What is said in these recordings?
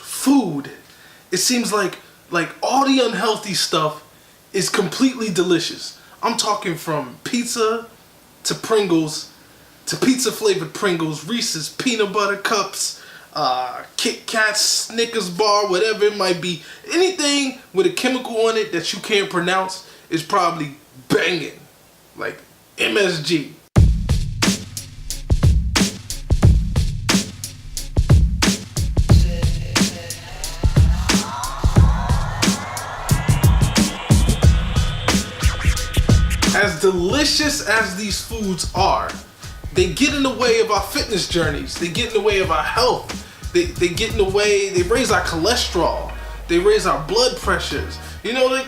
food, it seems like all the unhealthy stuff is completely delicious. I'm talking from pizza to Pringles to pizza flavored Pringles, Reese's peanut butter cups, Kit Kats, Snickers bar, whatever it might be. Anything with a chemical on it that you can't pronounce is probably banging, like MSG. As delicious as these foods are, they get in the way of our fitness journeys. They get in the way of our health. They get in the way, they raise our cholesterol. They raise our blood pressures. You know,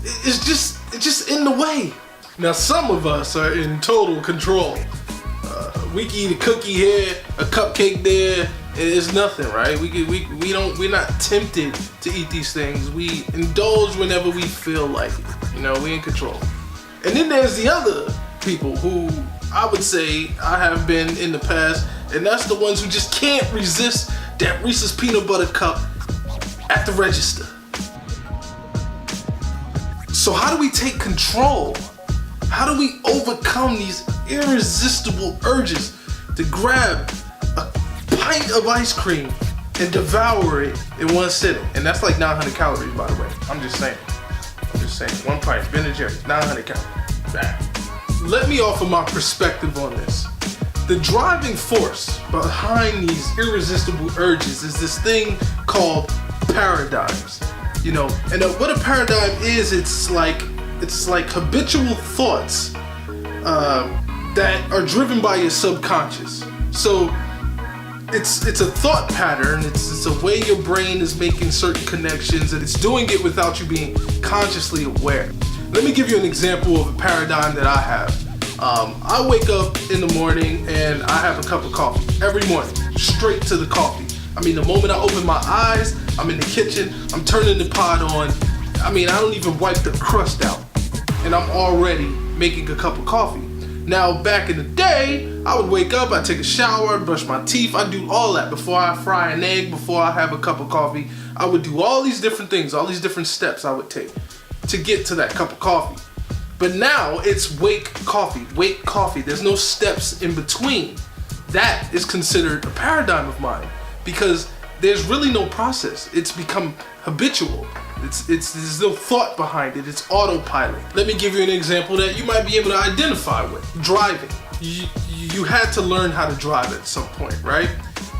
it's just in the way. Now some of us are in total control. We can eat a cookie here, a cupcake there, it's nothing, right? We're not tempted to eat these things. We indulge whenever we feel like it. You know, we in control. And then there's the other people who I would say I have been in the past, and that's the ones who just can't resist that Reese's peanut butter cup at the register. So how do we take control? How do we overcome these irresistible urges to grab a pint of ice cream and devour it in one sitting? And that's like 900 calories, by the way. I'm just saying. One pint, Ben & Jerry's, 900 calories. Bad. Let me offer my perspective on this. The driving force behind these irresistible urges is this thing called paradigms. You know, and what a paradigm is, it's like habitual thoughts that are driven by your subconscious. So it's a thought pattern. It's a way your brain is making certain connections, and it's doing it without you being consciously aware. Let me give you an example of a paradigm that I have. I wake up in the morning and I have a cup of coffee every morning, straight to the coffee. I mean, the moment I open my eyes, I'm in the kitchen, I'm turning the pot on. I mean, I don't even wipe the crust out, and I'm already making a cup of coffee. Now, back in the day, I would wake up, I'd take a shower, brush my teeth, I'd do all that before I fry an egg, before I have a cup of coffee. I would do all these different things, all these different steps I would take to get to that cup of coffee. But now it's wake coffee. There's no steps in between. That is considered a paradigm of mine because there's really no process. It's become habitual. There's no thought behind it. It's autopilot. Let me give you an example that you might be able to identify with. Driving. You had to learn how to drive at some point, right?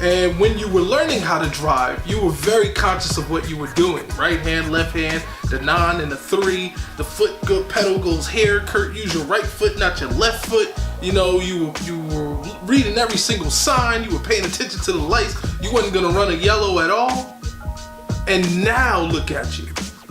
And when you were learning how to drive, you were very conscious of what you were doing. Right hand, left hand, the 9 and the 3, the foot pedal goes here, Kurt, use your right foot, not your left foot. You know, you were reading every single sign, you were paying attention to the lights, you wasn't gonna run a yellow at all. And now look at you.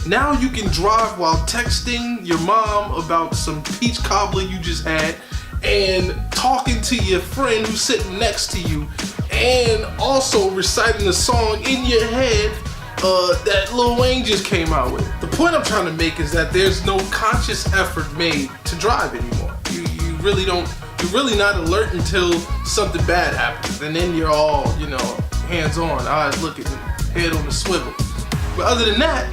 Now you can drive while texting your mom about some peach cobbler you just had, and talking to your friend who's sitting next to you, and also reciting a song in your head that Lil Wayne just came out with. The point I'm trying to make is that there's no conscious effort made to drive anymore. You really don't. You're really not alert until something bad happens, and then you're all, you know, hands on, eyes looking, head on the swivel. But other than that,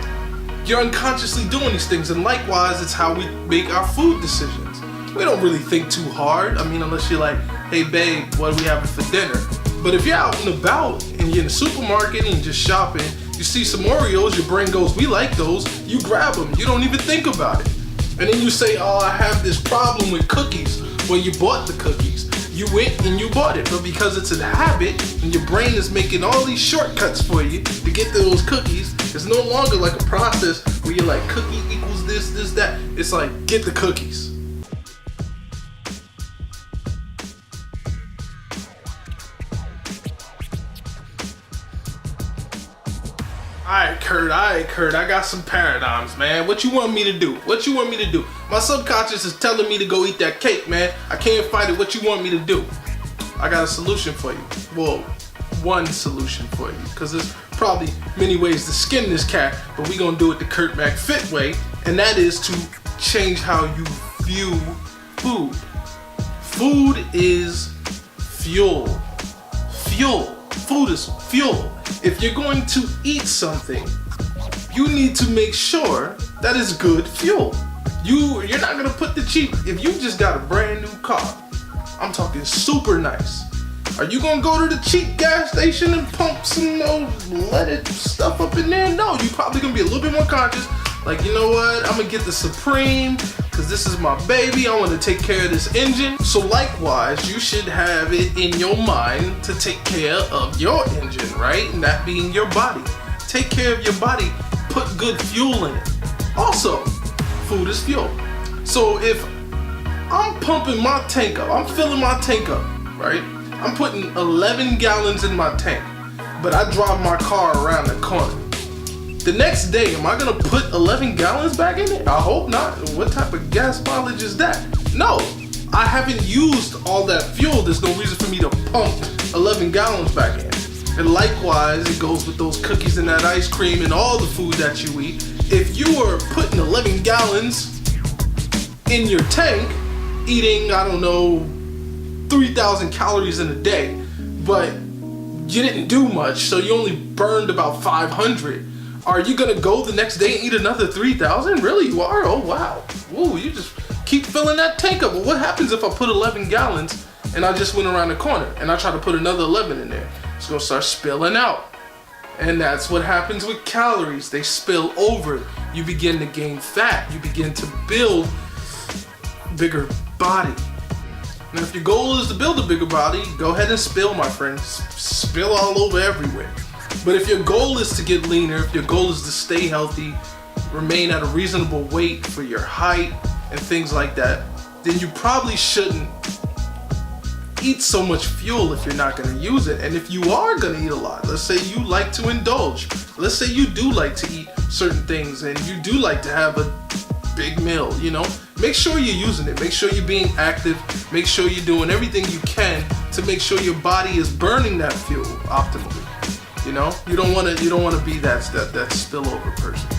you're unconsciously doing these things, and likewise, it's how we make our food decisions. We don't really think too hard. I mean, unless you're like, hey babe, what are we having for dinner? But if you're out and about and you're in the supermarket and you're just shopping, you see some Oreos, your brain goes, we like those, you grab them, you don't even think about it. And then you say, oh, I have this problem with cookies. Well, you bought the cookies. You went and you bought it, but because it's a habit and your brain is making all these shortcuts for you to get to those cookies, it's no longer like a process where you're like, cookie equals this, that. It's like, get the cookies. Alright, Kurt, I got some paradigms, man. What you want me to do? My subconscious is telling me to go eat that cake, man. I can't fight it. What you want me to do? I got a solution for you. Well, one solution for you, because there's probably many ways to skin this cat, but we gonna do it the Kurt McFit way, and that is to change how you view food. Food is fuel. Food is fuel. if you're going to eat something, you need to make sure that it's good fuel. You're not gonna put the cheap, if you just got a brand new car, I'm talking super nice, are you gonna go to the cheap gas station and pump some leaded stuff up in there? No, you're probably gonna be a little bit more conscious. Like, you know what, I'm gonna get the Supreme, because this is my baby, I wanna take care of this engine. So likewise, you should have it in your mind to take care of your engine, right? And that being your body. Take care of your body, put good fuel in it. Also, food is fuel. So if I'm pumping my tank up, I'm filling my tank up, right? I'm putting 11 gallons in my tank, but I drive my car around the corner. The next day, am I gonna put 11 gallons back in it? I hope not. What type of gas mileage is that? No, I haven't used all that fuel. There's no reason for me to pump 11 gallons back in. And likewise, it goes with those cookies and that ice cream and all the food that you eat. If you are putting 11 gallons in your tank, eating, I don't know, 3,000 calories in a day, but you didn't do much, so you only burned about 500. Are you gonna go the next day and eat another 3,000? Really, you are? Oh, wow. Ooh, you just keep filling that tank up. But what happens if I put 11 gallons and I just went around the corner and I try to put another 11 in there? It's gonna start spilling out. And that's what happens with calories. They spill over. You begin to gain fat. You begin to build bigger body. Now, if your goal is to build a bigger body, go ahead and spill, my friends. Spill all over everywhere. But if your goal is to get leaner, if your goal is to stay healthy, remain at a reasonable weight for your height and things like that, then you probably shouldn't eat so much fuel if you're not going to use it. And if you are going to eat a lot, let's say you like to indulge, let's say you do like to eat certain things and you do like to have a big meal, you know, make sure you're using it, make sure you're being active, make sure you're doing everything you can to make sure your body is burning that fuel optimally. You know, you don't want to be that spillover person.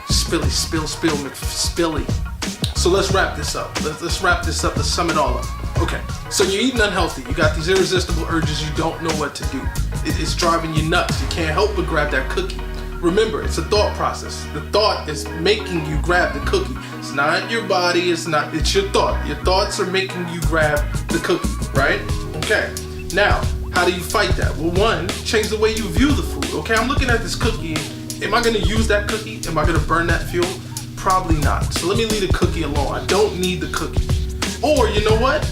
Spill McSpilly. So let's wrap this up. Let's wrap this up. Let's sum it all up. Okay, so you're eating unhealthy. You got these irresistible urges. You don't know what to do. It's driving you nuts. You can't help but grab that cookie. Remember, it's a thought process. The thought is making you grab the cookie. It's not your body. It's your thought. Your thoughts are making you grab the cookie, right? Okay. Now, how do you fight that? Well, one, change the way you view the food. Okay, I'm looking at this cookie. Am I gonna use that cookie? Am I gonna burn that fuel? Probably not. So let me leave the cookie alone. I don't need the cookie. Or, you know what?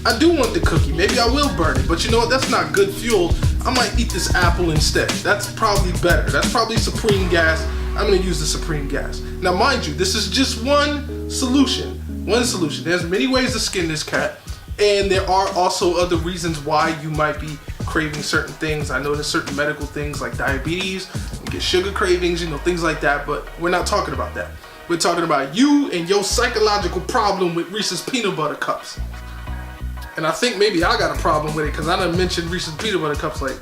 I do want the cookie. Maybe I will burn it. But you know what? That's not good fuel. I might eat this apple instead. That's probably better. That's probably supreme gas. I'm gonna use the supreme gas. Now, mind you, this is just one solution. One solution. There's many ways to skin this cat. And there are also other reasons why you might be craving certain things. I know there's certain medical things like diabetes, you get sugar cravings, you know, things like that, but we're not talking about that. We're talking about you and your psychological problem with Reese's peanut butter cups. And I think maybe I got a problem with it because I done mentioned Reese's peanut butter cups like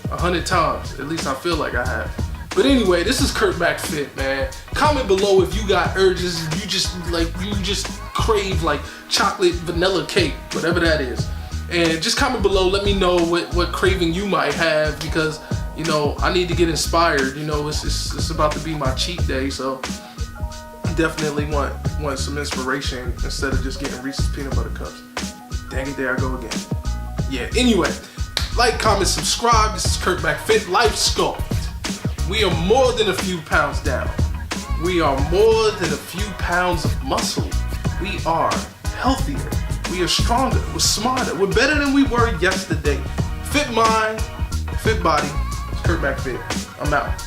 100 times. At least I feel like I have. But anyway, this is Kurt McFit, man. Comment below if you got urges, you just crave like chocolate vanilla cake, whatever that is. And just comment below, let me know what craving you might have, because, you know, I need to get inspired. You know, it's about to be my cheat day, so definitely want some inspiration instead of just getting Reese's peanut butter cups. Dang it, there I go again. Yeah, anyway, like, comment, subscribe. This is Kurt McFit Life Sculpt. We are more than a few pounds down. We are more than a few pounds of muscle. We are healthier. We are stronger. We're smarter. We're better than we were yesterday. Fit mind, fit body. It's Kurt McFit. I'm out.